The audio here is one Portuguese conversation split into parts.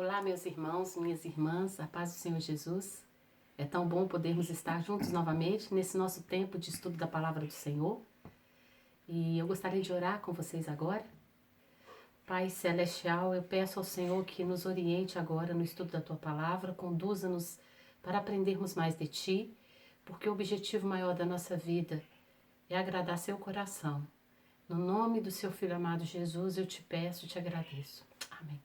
Olá, meus irmãos, minhas irmãs, a paz do Senhor Jesus. É tão bom podermos estar juntos novamente nesse nosso tempo de estudo da Palavra do Senhor. E eu gostaria de orar com vocês agora. Pai Celestial, eu peço ao Senhor que nos oriente agora no estudo da Tua Palavra, conduza-nos para aprendermos mais de Ti, porque o objetivo maior da nossa vida é agradar Seu coração. No nome do Seu Filho amado Jesus, eu te peço e te agradeço. Amém.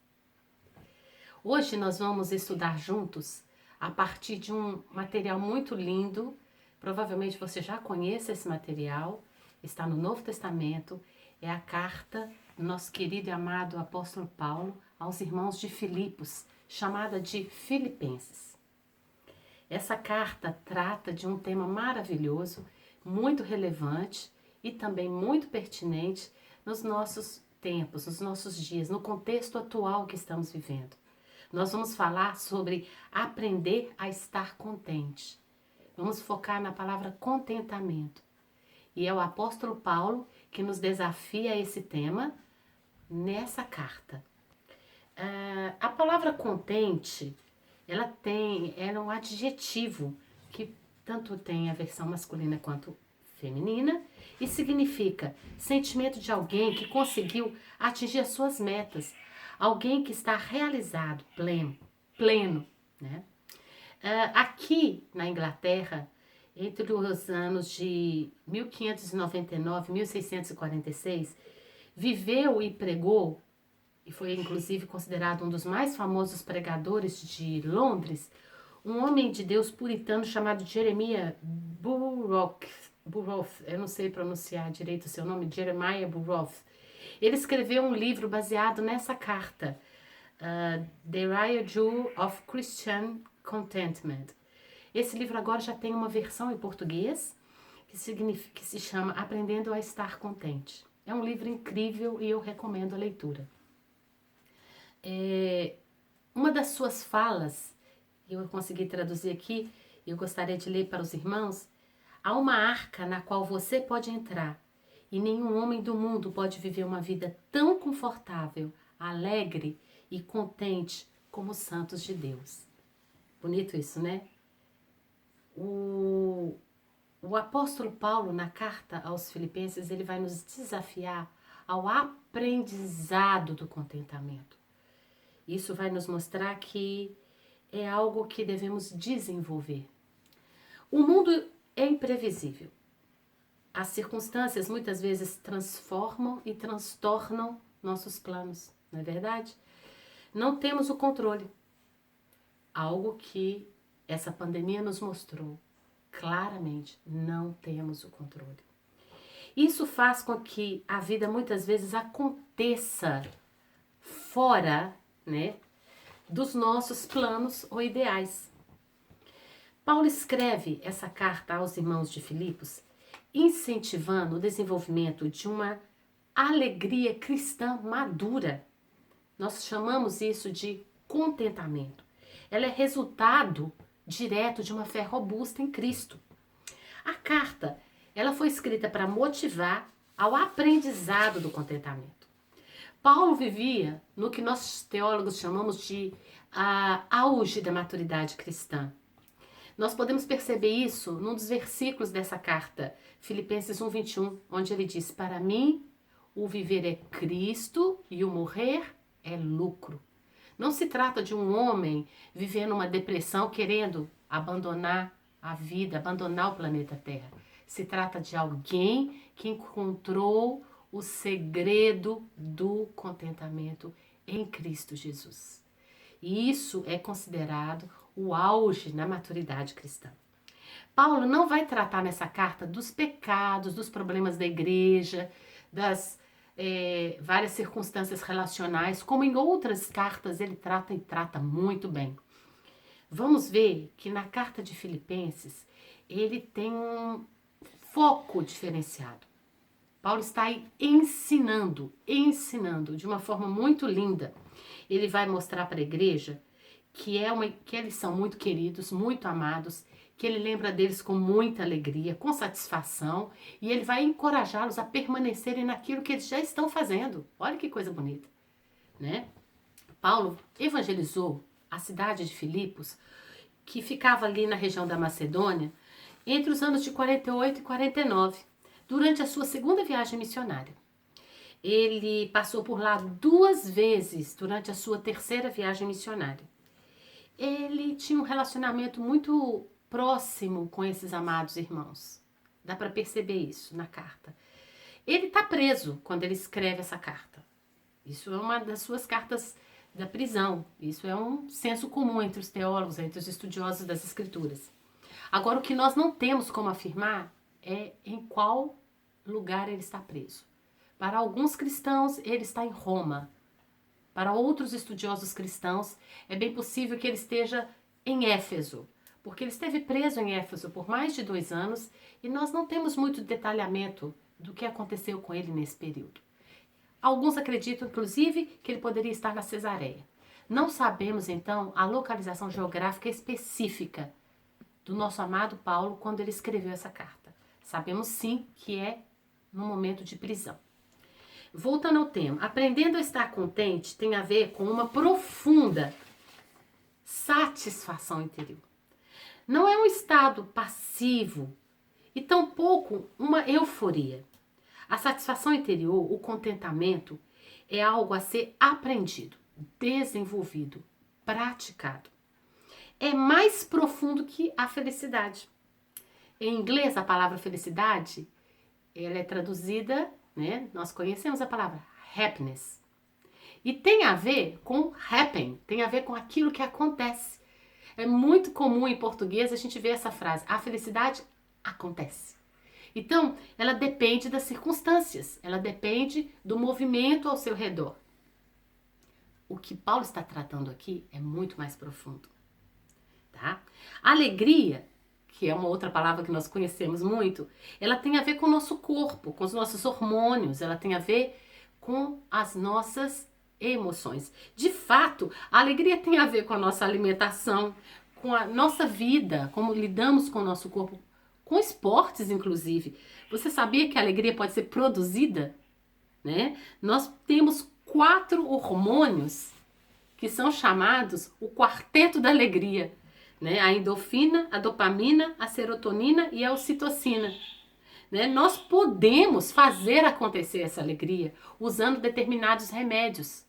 Hoje nós vamos estudar juntos a partir de um material muito lindo. Provavelmente você já conhece esse material, está no Novo Testamento. É a carta do nosso querido e amado apóstolo Paulo aos irmãos de Filipos, chamada de Filipenses. Essa carta trata de um tema maravilhoso, muito relevante e também muito pertinente nos nossos tempos, nos nossos dias, no contexto atual que estamos vivendo. Nós vamos falar sobre aprender a estar contente. Vamos focar na palavra contentamento. E é o apóstolo Paulo que nos desafia a esse tema nessa carta. A palavra contente, ela é um adjetivo que tanto tem a versão masculina quanto feminina e significa sentimento de alguém que conseguiu atingir as suas metas, alguém que está realizado, pleno, né? Aqui na Inglaterra, entre os anos de 1599 e 1646, viveu e pregou, e foi inclusive considerado um dos mais famosos pregadores de Londres, um homem de Deus puritano chamado Jeremiah Burroughs, eu não sei pronunciar direito o seu nome, Jeremiah Burroughs. Ele escreveu um livro baseado nessa carta, The Real Jewel of Christian Contentment. Esse livro agora já tem uma versão em português que se chama Aprendendo a Estar Contente. É um livro incrível e eu recomendo a leitura. Uma das suas falas, eu consegui traduzir aqui, eu gostaria de ler para os irmãos. Há uma arca na qual você pode entrar e nenhum homem do mundo pode viver uma vida tão confortável, alegre e contente como os santos de Deus. Bonito isso, né? O apóstolo Paulo, na carta aos Filipenses, ele vai nos desafiar ao aprendizado do contentamento. Isso vai nos mostrar que é algo que devemos desenvolver. O mundo é imprevisível. As circunstâncias muitas vezes transformam e transtornam nossos planos, não é verdade? Não temos o controle. Algo que essa pandemia nos mostrou claramente, não temos o controle. Isso faz com que a vida muitas vezes aconteça fora, né, dos nossos planos ou ideais. Paulo escreve essa carta aos irmãos de Filipos incentivando o desenvolvimento de uma alegria cristã madura. Nós chamamos isso de contentamento. Ela é resultado direto de uma fé robusta em Cristo. A carta, ela foi escrita para motivar ao aprendizado do contentamento. Paulo vivia no que nós teólogos chamamos de auge da maturidade cristã. Nós podemos perceber isso num dos versículos dessa carta, Filipenses 1:21, onde ele diz: para mim, o viver é Cristo e o morrer é lucro. Não se trata de um homem vivendo uma depressão, querendo abandonar a vida, abandonar o planeta Terra. Se trata de alguém que encontrou o segredo do contentamento em Cristo Jesus. E isso é considerado o auge na maturidade cristã. Paulo não vai tratar nessa carta dos pecados, dos problemas da igreja, das várias circunstâncias relacionais, como em outras cartas ele trata e trata muito bem. Vamos ver que na carta de Filipenses ele tem um foco diferenciado. Paulo está aí ensinando de uma forma muito linda. Ele vai mostrar para a igreja que eles são muito queridos, muito amados, que ele lembra deles com muita alegria, com satisfação, e ele vai encorajá-los a permanecerem naquilo que eles já estão fazendo. Olha que coisa bonita, né? Paulo evangelizou a cidade de Filipos, que ficava ali na região da Macedônia, entre os anos de 48 e 49, durante a sua segunda viagem missionária. Ele passou por lá 2 vezes durante a sua terceira viagem missionária. Ele tinha um relacionamento muito próximo com esses amados irmãos. Dá para perceber isso na carta. Ele está preso quando ele escreve essa carta. Isso é uma das suas cartas da prisão. Isso é um senso comum entre os teólogos, entre os estudiosos das escrituras. Agora, o que nós não temos como afirmar é em qual lugar ele está preso. Para alguns cristãos, ele está em Roma. Para outros estudiosos cristãos, é bem possível que ele esteja em Éfeso, porque ele esteve preso em Éfeso por mais de 2 anos e nós não temos muito detalhamento do que aconteceu com ele nesse período. Alguns acreditam, inclusive, que ele poderia estar na Cesareia. Não sabemos, então, a localização geográfica específica do nosso amado Paulo quando ele escreveu essa carta. Sabemos, sim, que é no momento de prisão. Voltando ao tema, aprendendo a estar contente tem a ver com uma profunda satisfação interior. Não é um estado passivo e tampouco uma euforia. A satisfação interior, o contentamento, é algo a ser aprendido, desenvolvido, praticado. É mais profundo que a felicidade. Em inglês, a palavra felicidade, ela é traduzida, né? Nós conhecemos a palavra happiness. E tem a ver com happen, tem a ver com aquilo que acontece. É muito comum em português a gente ver essa frase, a felicidade acontece. Então, ela depende das circunstâncias, ela depende do movimento ao seu redor. O que Paulo está tratando aqui é muito mais profundo. Tá? A alegria, que é uma outra palavra que nós conhecemos muito, ela tem a ver com o nosso corpo, com os nossos hormônios, ela tem a ver com as nossas emoções. De fato, a alegria tem a ver com a nossa alimentação, com a nossa vida, como lidamos com o nosso corpo, com esportes, inclusive. Você sabia que a alegria pode ser produzida? Né? Nós temos 4 hormônios que são chamados o quarteto da alegria. Né? A endorfina, a dopamina, a serotonina e a ocitocina. Né? Nós podemos fazer acontecer essa alegria usando determinados remédios,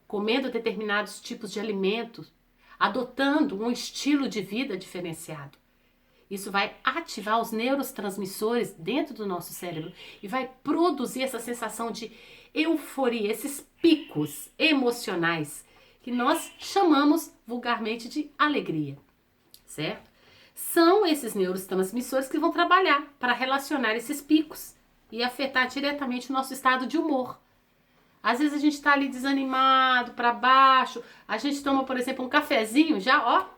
comendo determinados tipos de alimentos, adotando um estilo de vida diferenciado. Isso vai ativar os neurotransmissores dentro do nosso cérebro e vai produzir essa sensação de euforia, esses picos emocionais que nós chamamos vulgarmente de alegria, certo? São esses neurotransmissores que vão trabalhar para relacionar esses picos e afetar diretamente o nosso estado de humor. Às vezes a gente está ali desanimado, para baixo, a gente toma, por exemplo, um cafezinho, já, ó,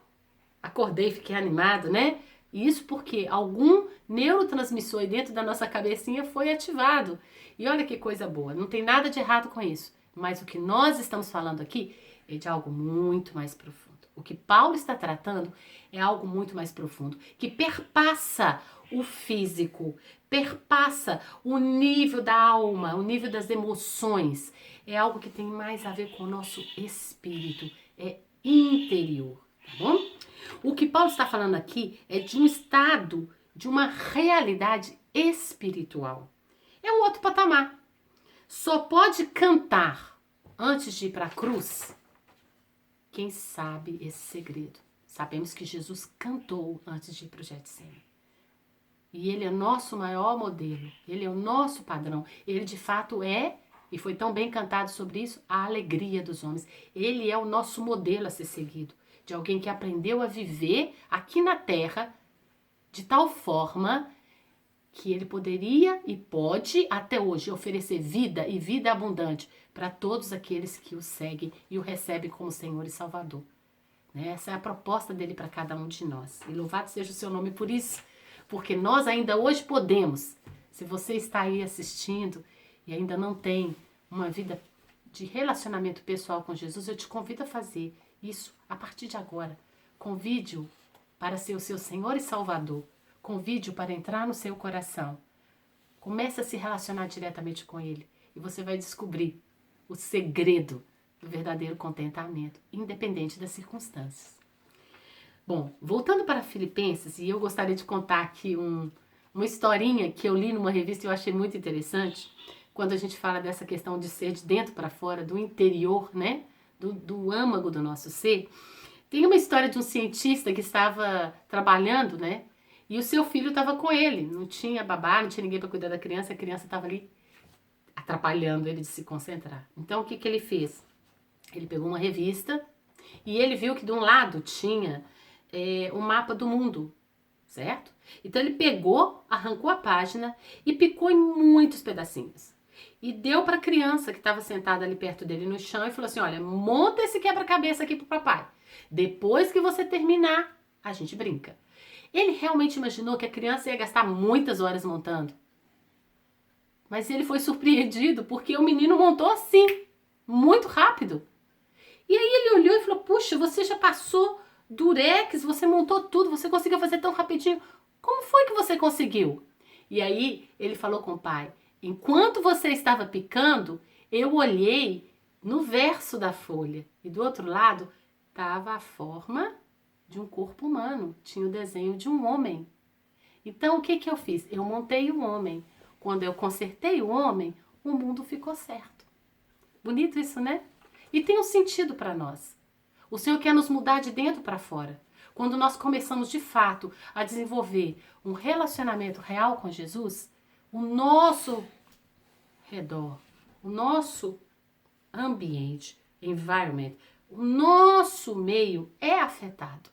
acordei, fiquei animado, né? Isso porque algum neurotransmissor aí dentro da nossa cabecinha foi ativado. E olha que coisa boa, não tem nada de errado com isso. Mas o que nós estamos falando aqui é de algo muito mais profundo. O que Paulo está tratando é algo muito mais profundo, que perpassa o físico, perpassa o nível da alma, o nível das emoções. É algo que tem mais a ver com o nosso espírito, é interior, tá bom? O que Paulo está falando aqui é de um estado, de uma realidade espiritual. É um outro patamar. Só pode cantar antes de ir para a cruz quem sabe esse segredo. Sabemos que Jesus cantou antes de ir para o Getsemane. E ele é nosso maior modelo, ele é o nosso padrão. Ele de fato é, e foi tão bem cantado sobre isso, a alegria dos homens. Ele é o nosso modelo a ser seguido. De alguém que aprendeu a viver aqui na terra de tal forma que ele poderia e pode até hoje oferecer vida e vida abundante para todos aqueles que o seguem e o recebem como Senhor e Salvador. Essa é a proposta dele para cada um de nós. E louvado seja o seu nome por isso, porque nós ainda hoje podemos. Se você está aí assistindo e ainda não tem uma vida de relacionamento pessoal com Jesus, eu te convido a fazer isso a partir de agora. Convide-o para ser o seu Senhor e Salvador. Convide-o para entrar no seu coração. Comece a se relacionar diretamente com Ele e você vai descobrir o segredo do verdadeiro contentamento, independente das circunstâncias. Bom, voltando para Filipenses, e eu gostaria de contar aqui uma historinha que eu li numa revista e eu achei muito interessante, quando a gente fala dessa questão de ser de dentro para fora, do interior, né? Do âmago do nosso ser. Tem uma história de um cientista que estava trabalhando, né? E o seu filho estava com ele. Não tinha babá, não tinha ninguém para cuidar da criança. A criança estava ali atrapalhando ele de se concentrar. Então, o que ele fez? Ele pegou uma revista e ele viu que de um lado tinha um mapa do mundo, certo? Então, ele pegou, arrancou a página e picou em muitos pedacinhos. E deu para a criança que estava sentada ali perto dele no chão e falou assim, olha, monta esse quebra-cabeça aqui pro papai. Depois que você terminar, a gente brinca. Ele realmente imaginou que a criança ia gastar muitas horas montando. Mas ele foi surpreendido porque o menino montou assim, muito rápido. E aí ele olhou e falou, puxa, você já passou durex, você montou tudo, você conseguiu fazer tão rapidinho. Como foi que você conseguiu? E aí ele falou com o pai, enquanto você estava picando, eu olhei no verso da folha. E do outro lado estava a forma de um corpo humano, tinha o desenho de um homem. Então o que eu fiz? Eu montei o homem. Quando eu consertei o homem, o mundo ficou certo. Bonito isso, né? E tem um sentido para nós. O Senhor quer nos mudar de dentro para fora. Quando nós começamos de fato a desenvolver um relacionamento real com Jesus, o nosso redor, o nosso ambiente, environment, o nosso meio é afetado.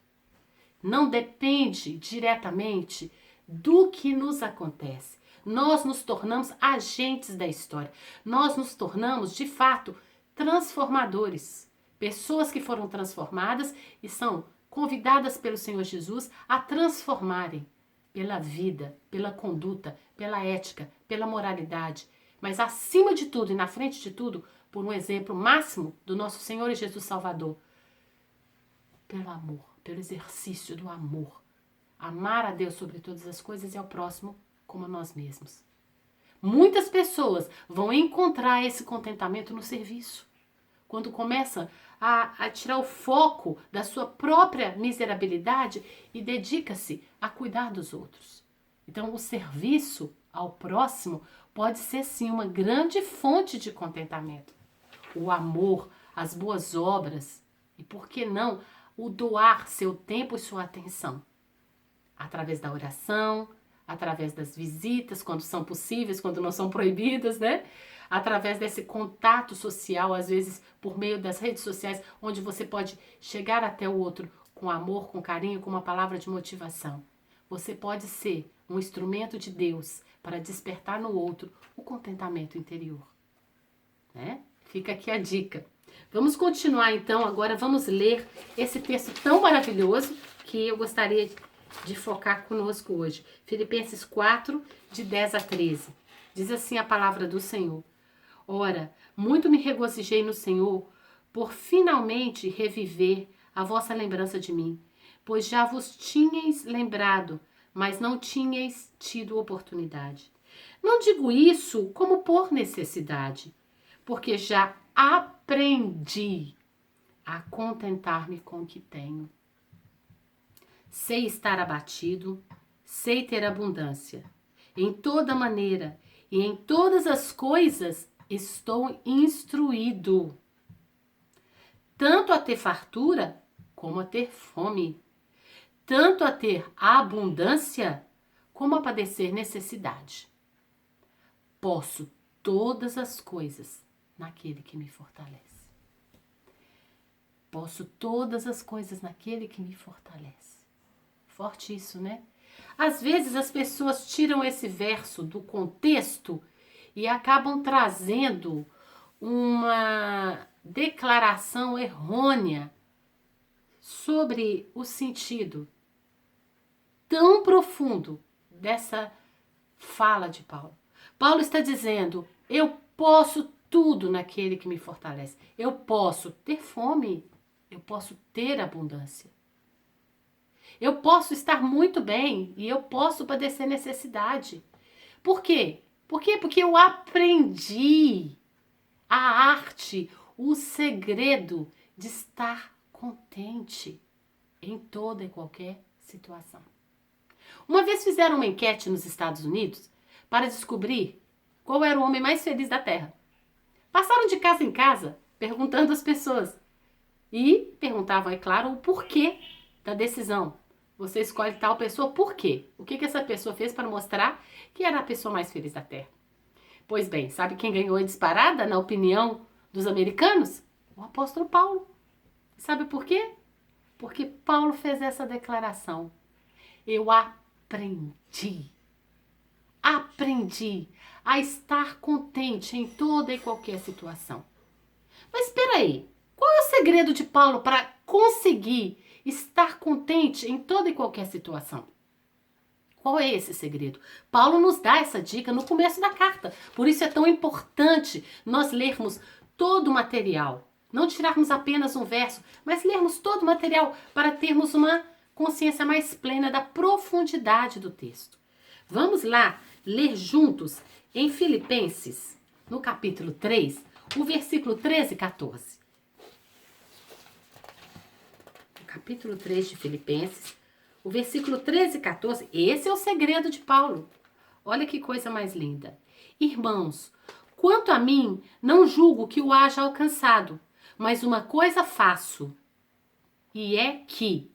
Não depende diretamente do que nos acontece. Nós nos tornamos agentes da história. Nós nos tornamos, de fato, transformadores. Pessoas que foram transformadas e são convidadas pelo Senhor Jesus a transformarem pela vida, pela conduta, pela ética, pela moralidade. Mas acima de tudo e na frente de tudo, por um exemplo máximo do nosso Senhor e Jesus Salvador. Pelo amor, pelo exercício do amor. Amar a Deus sobre todas as coisas e ao próximo como a nós mesmos. Muitas pessoas vão encontrar esse contentamento no serviço. Quando começa a tirar o foco da sua própria miserabilidade e dedica-se a cuidar dos outros. Então, o serviço ao próximo pode ser, sim, uma grande fonte de contentamento. O amor, as boas obras e, por que não, o doar seu tempo e sua atenção. Através da oração, através das visitas, quando são possíveis, quando não são proibidas, né? Através desse contato social, às vezes por meio das redes sociais, onde você pode chegar até o outro com amor, com carinho, com uma palavra de motivação. Você pode ser um instrumento de Deus para despertar no outro o contentamento interior, né? Fica aqui a dica. Vamos continuar então, agora vamos ler esse texto tão maravilhoso que eu gostaria de focar conosco hoje. Filipenses 4, de 10 a 13. Diz assim a palavra do Senhor. Ora, muito me regozijei no Senhor por finalmente reviver a vossa lembrança de mim, pois já vos tinhais lembrado, mas não tinhais tido oportunidade. Não digo isso como por necessidade, porque já aprendi a contentar-me com o que tenho. Sei estar abatido, sei ter abundância. Em toda maneira e em todas as coisas estou instruído, tanto a ter fartura como a ter fome, tanto a ter abundância como a padecer necessidade. Posso todas as coisas naquele que me fortalece. Posso todas as coisas naquele que me fortalece. Forte isso, né? Às vezes as pessoas tiram esse verso do contexto e acabam trazendo uma declaração errônea sobre o sentido tão profundo dessa fala de Paulo. Paulo está dizendo, eu posso tudo naquele que me fortalece. Eu posso ter fome, eu posso ter abundância. Eu posso estar muito bem e eu posso padecer necessidade. Por quê? Por quê? Porque eu aprendi a arte, o segredo de estar contente em toda e qualquer situação. Uma vez fizeram uma enquete nos Estados Unidos para descobrir qual era o homem mais feliz da Terra. Passaram de casa em casa perguntando às pessoas e perguntavam, é claro, o porquê da decisão. Você escolhe tal pessoa, por quê? O que essa pessoa fez para mostrar que era a pessoa mais feliz da Terra? Pois bem, sabe quem ganhou a disparada na opinião dos americanos? O apóstolo Paulo. Sabe por quê? Porque Paulo fez essa declaração. Eu aprendi a estar contente em toda e qualquer situação. Mas espera aí, qual é o segredo de Paulo para conseguir estar contente em toda e qualquer situação? Qual é esse segredo? Paulo nos dá essa dica no começo da carta. Por isso é tão importante nós lermos todo o material. Não tirarmos apenas um verso, mas lermos todo o material para termos uma consciência mais plena da profundidade do texto. Vamos lá ler juntos em Filipenses, no capítulo 3, o versículo 13 e 14. No capítulo 3 de Filipenses, o versículo 13 e 14, esse é o segredo de Paulo. Olha que coisa mais linda. Irmãos, quanto a mim, não julgo que o haja alcançado, mas uma coisa faço, e é que,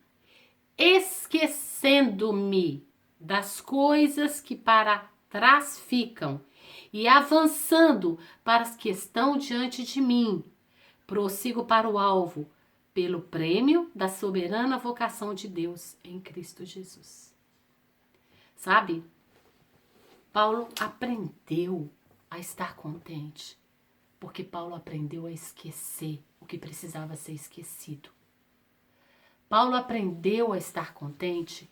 esquecendo-me das coisas que para trás ficam e avançando para as que estão diante de mim, prossigo para o alvo, pelo prêmio da soberana vocação de Deus em Cristo Jesus. Sabe? Paulo aprendeu a estar contente, porque Paulo aprendeu a esquecer o que precisava ser esquecido. Paulo aprendeu a estar contente,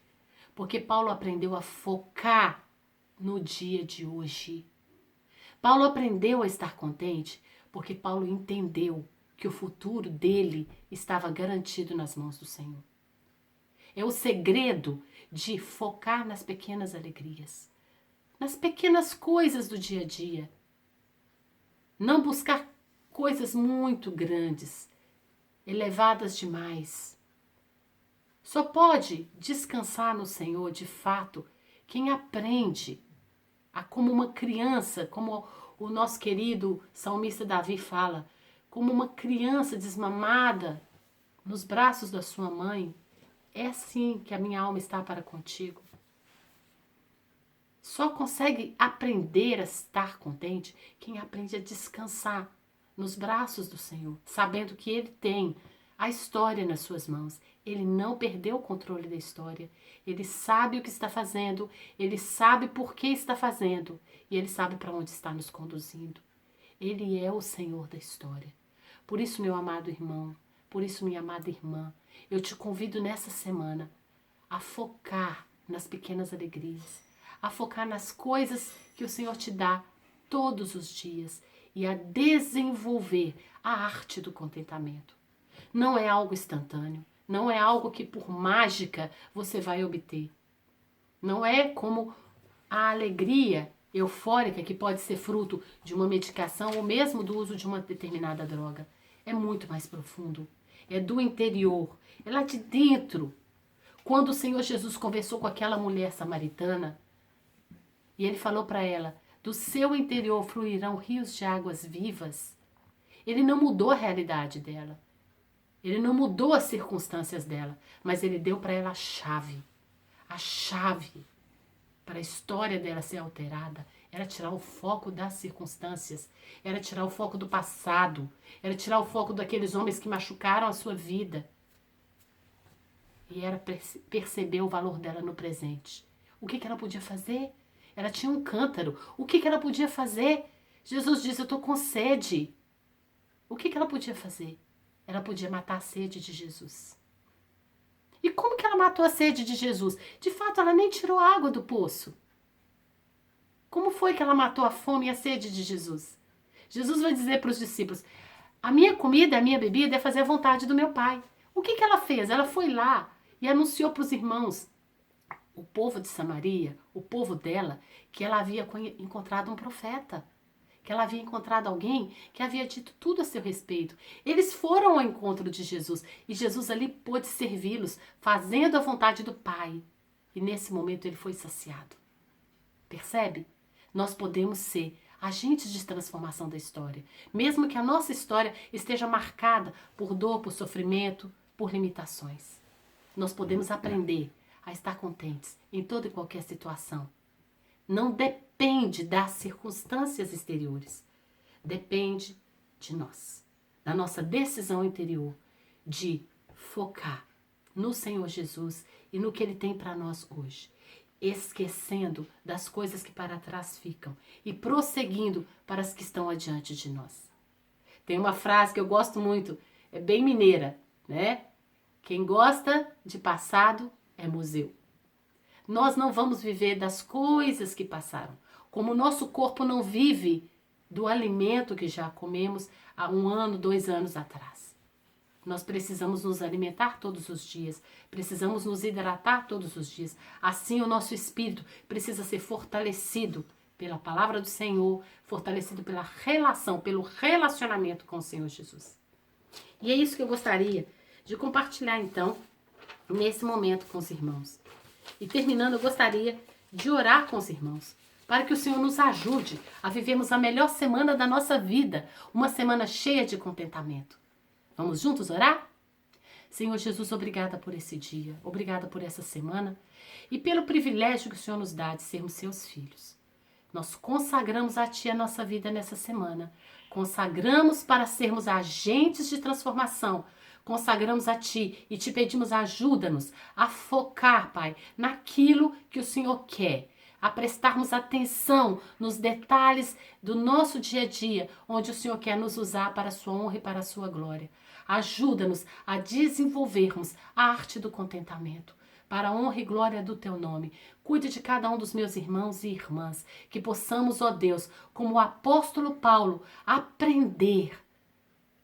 porque Paulo aprendeu a focar no dia de hoje. Paulo aprendeu a estar contente, porque Paulo entendeu que o futuro dele estava garantido nas mãos do Senhor. É o segredo de focar nas pequenas alegrias, nas pequenas coisas do dia a dia. Não buscar coisas muito grandes, elevadas demais. Só pode descansar no Senhor, de fato, quem aprende a, como uma criança, como o nosso querido salmista Davi fala, como uma criança desmamada nos braços da sua mãe. É assim que a minha alma está para contigo. Só consegue aprender a estar contente quem aprende a descansar nos braços do Senhor, sabendo que Ele tem a história nas suas mãos. Ele não perdeu o controle da história. Ele sabe o que está fazendo, ele sabe por que está fazendo e ele sabe para onde está nos conduzindo. Ele é o Senhor da história. Por isso, meu amado irmão, por isso, minha amada irmã, eu te convido nessa semana a focar nas pequenas alegrias, a focar nas coisas que o Senhor te dá todos os dias e a desenvolver a arte do contentamento. Não é algo instantâneo, não é algo que por mágica você vai obter. Não é como a alegria eufórica que pode ser fruto de uma medicação ou mesmo do uso de uma determinada droga. É muito mais profundo. É do interior, é lá de dentro. Quando o Senhor Jesus conversou com aquela mulher samaritana e ele falou para ela, do seu interior fluirão rios de águas vivas, ele não mudou a realidade dela. Ele não mudou as circunstâncias dela, mas ele deu para ela a chave para a história dela ser alterada. Era tirar o foco das circunstâncias, era tirar o foco do passado, era tirar o foco daqueles homens que machucaram a sua vida. E era perceber o valor dela no presente. O que ela podia fazer? Ela tinha um cântaro. O que ela podia fazer? Jesus disse, eu estou com sede. O que ela podia fazer? Ela podia matar a sede de Jesus. E como que ela matou a sede de Jesus? De fato, ela nem tirou a água do poço. Como foi que ela matou a fome e a sede de Jesus? Jesus vai dizer para os discípulos, a minha comida, a minha bebida é fazer a vontade do meu Pai. O que ela fez? Ela foi lá e anunciou para os irmãos, o povo de Samaria, o povo dela, que ela havia encontrado um profeta, que ela havia encontrado alguém que havia dito tudo a seu respeito. Eles foram ao encontro de Jesus e Jesus ali pôde servi-los, fazendo a vontade do Pai. E nesse momento ele foi saciado. Percebe? Nós podemos ser agentes de transformação da história, mesmo que a nossa história esteja marcada por dor, por sofrimento, por limitações. Nós podemos aprender a estar contentes em toda e qualquer situação. Não depende das circunstâncias exteriores. Depende de nós, da nossa decisão interior de focar no Senhor Jesus e no que Ele tem para nós hoje, esquecendo das coisas que para trás ficam e prosseguindo para as que estão adiante de nós. Tem uma frase que eu gosto muito, é bem mineira, né? Quem gosta de passado é museu. Nós não vamos viver das coisas que passaram, como o nosso corpo não vive do alimento que já comemos há 1 ano, 2 anos atrás. Nós precisamos nos alimentar todos os dias, precisamos nos hidratar todos os dias. Assim o nosso espírito precisa ser fortalecido pela palavra do Senhor, fortalecido pela relação, pelo relacionamento com o Senhor Jesus. E é isso que eu gostaria de compartilhar então, nesse momento com os irmãos. E terminando, eu gostaria de orar com os irmãos, para que o Senhor nos ajude a vivermos a melhor semana da nossa vida, uma semana cheia de contentamento. Vamos juntos orar? Senhor Jesus, obrigada por esse dia, obrigada por essa semana e pelo privilégio que o Senhor nos dá de sermos seus filhos. Nós consagramos a Ti a nossa vida nessa semana, consagramos para sermos agentes de transformação, consagramos a Ti e Te pedimos ajuda-nos a focar, Pai, naquilo que o Senhor quer, a prestarmos atenção nos detalhes do nosso dia a dia, onde o Senhor quer nos usar para a sua honra e para a sua glória. Ajuda-nos a desenvolvermos a arte do contentamento, para a honra e glória do Teu nome. Cuide de cada um dos meus irmãos e irmãs, que possamos, ó Deus, como o apóstolo Paulo, aprender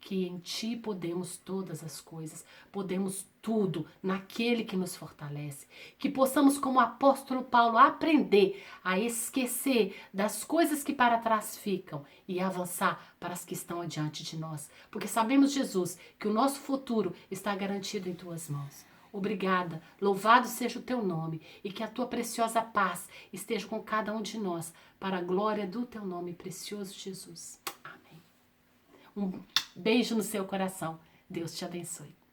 que em Ti podemos todas as coisas, podemos tudo naquele que nos fortalece. Que possamos, como o apóstolo Paulo, aprender a esquecer das coisas que para trás ficam e avançar para as que estão adiante de nós. Porque sabemos, Jesus, que o nosso futuro está garantido em Tuas mãos. Obrigada, louvado seja o Teu nome e que a Tua preciosa paz esteja com cada um de nós, para a glória do Teu nome, precioso Jesus. Amém. Um beijo no seu coração. Deus te abençoe.